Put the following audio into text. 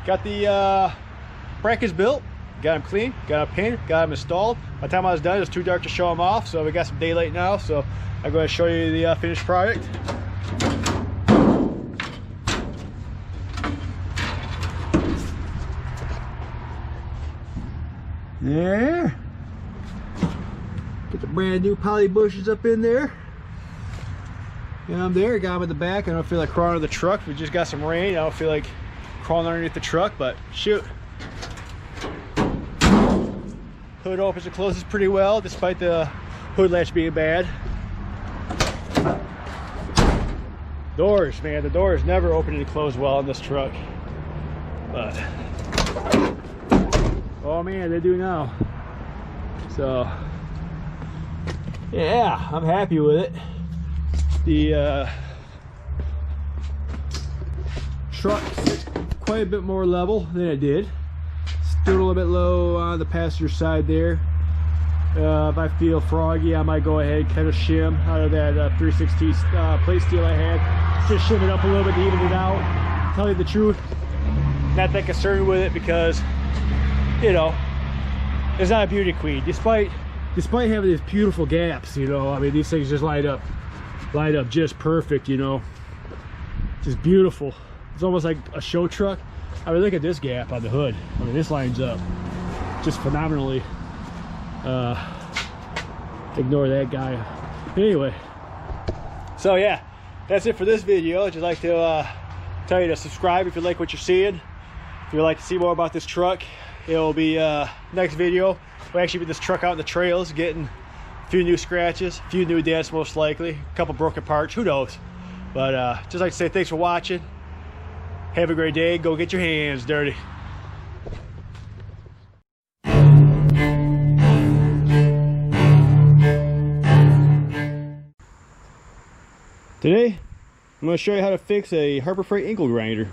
got the brackets built, got them clean, got them painted, got them installed. By the time I was done, it was too dark to show them off, so we got some daylight now, so I'm going to show you the finished product. There. Get the brand new poly bushes up in there. And I'm there, got them in the back. I don't feel like crawling under the truck. We just got some rain. I don't feel like crawling underneath the truck, but shoot. Hood opens and closes pretty well, despite the hood latch being bad. Doors, man, the doors never open and close well on this truck. But, oh man, they do now. So, yeah, I'm happy with it. The truck sits quite a bit more level than it did. Still a little bit low on the passenger side there. If I feel froggy, I might go ahead and kind of shim out of that 3/16 plate steel I had. Just shim it up a little bit to even it out. Tell you the truth, not that concerned with it because, you know, it's not a beauty queen. Despite having these beautiful gaps, you know, I mean, these things just light up just perfect, you know, just beautiful. It's almost like a show truck. I mean, look at this gap on the hood. I mean, this lines up just phenomenally. Ignore that guy. Anyway, so yeah, that's it for this video. I'd just like to tell you to subscribe if you like what you're seeing. If you'd like to see more about this truck, it will be next video. We'll actually be this truck out in the trails getting a few new scratches, a few new dents most likely, a couple broken parts, who knows. But just like to say thanks for watching. Have a great day. Go get your hands dirty. Today, I'm going to show you how to fix a Harbor Freight ankle grinder.